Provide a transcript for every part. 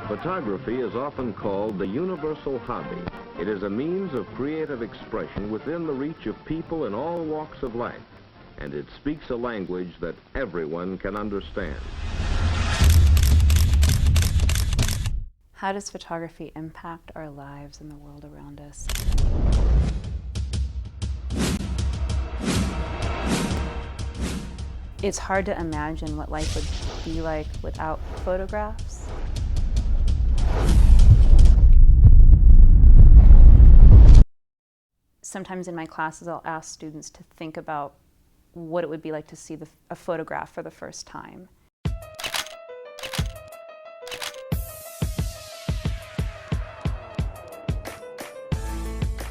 Photography is often called the universal hobby. It is a means of creative expression within the reach of people in all walks of life, and it speaks a language that everyone can understand. How does photography impact our lives and the world around us? It's hard to imagine what life would be like without photographs. Sometimes in my classes I'll ask students to think about what it would be like to see a photograph for the first time.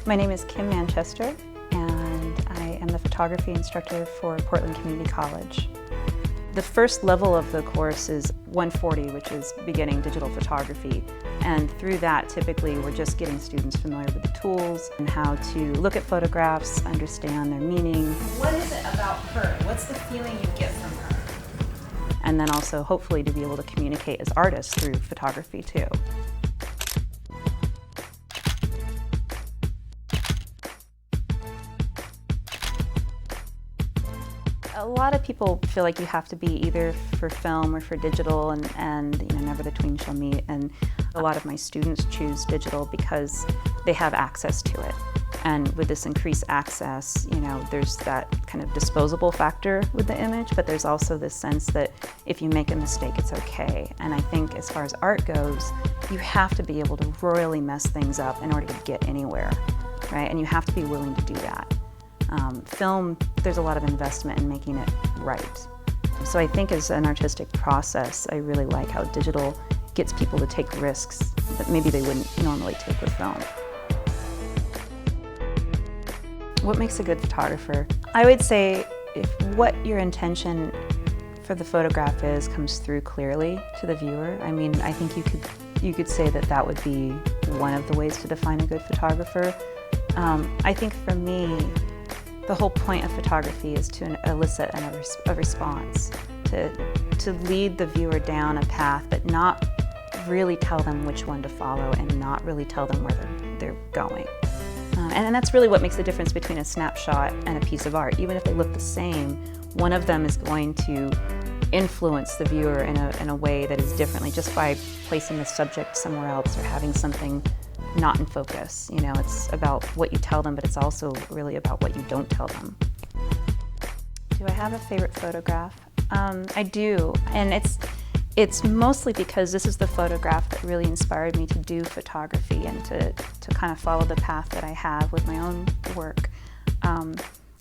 My name is Kim Manchester, and I am the photography instructor for Portland Community College. The first level of the course is 140, which is beginning digital photography. And through that, typically, we're just getting students familiar with the tools and how to look at photographs, understand their meaning. What is it about her? What's the feeling you get from her? And then also, hopefully, to be able to communicate as artists through photography, too. A lot of people feel like you have to be either for film or for digital, and you know, never the twain shall meet. And a lot of my students choose digital because they have access to it. And with this increased access, you know, there's that kind of disposable factor with the image, but there's also this sense that if you make a mistake, it's okay. And I think as far as art goes, you have to be able to royally mess things up in order to get anywhere, right? And you have to be willing to do that. Film, there's a lot of investment in making it right. So I think as an artistic process, I really like how digital gets people to take risks that maybe they wouldn't normally take with film. What makes a good photographer? I would say if what your intention for the photograph is comes through clearly to the viewer. I mean, I think you could say that that would be one of the ways to define a good photographer. I think for me, the whole point of photography is to elicit a response, to lead the viewer down a path, but not really tell them which one to follow and not really tell them where they're going. And that's really what makes the difference between a snapshot and a piece of art. Even if they look the same, one of them is going to influence the viewer in a way that is differently just by placing the subject somewhere else or having something not in focus. You know, it's about what you tell them, but it's also really about what you don't tell them. Do I have a favorite photograph? I do, and it's mostly because this is the photograph that really inspired me to do photography and to kind of follow the path that I have with my own work.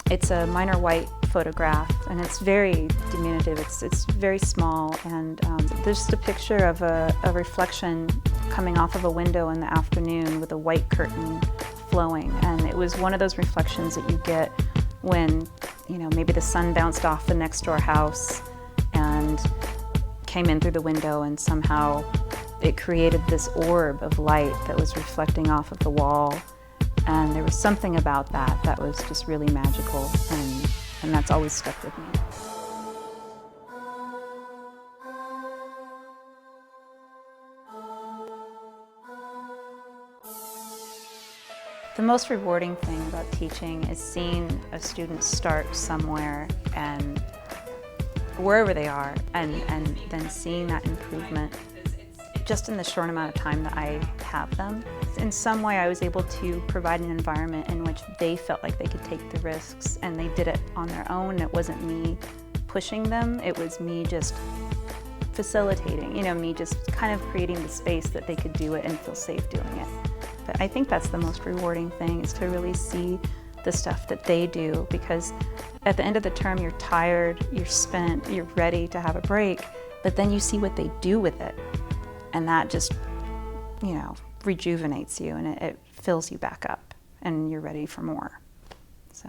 It's a minor white photograph, and it's very diminutive. It's very small, and there's just a picture of a reflection coming off of a window in the afternoon with a white curtain flowing. And it was one of those reflections that you get when, you know, maybe the sun bounced off the next door house and came in through the window, and somehow it created this orb of light that was reflecting off of the wall. And there was something about that was just really magical, and that's always stuck with me. The most rewarding thing about teaching is seeing a student start somewhere and wherever they are, and then seeing that improvement just in the short amount of time that I have them. In some way, I was able to provide an environment in which they felt like they could take the risks, and they did it on their own. It wasn't me pushing them, it was me just facilitating, you know, me just kind of creating the space that they could do it and feel safe doing it. But I think that's the most rewarding thing, is to really see the stuff that they do, because at the end of the term, you're tired, you're spent, you're ready to have a break, but then you see what they do with it. And that just, you know, rejuvenates you, and it fills you back up, and you're ready for more. So.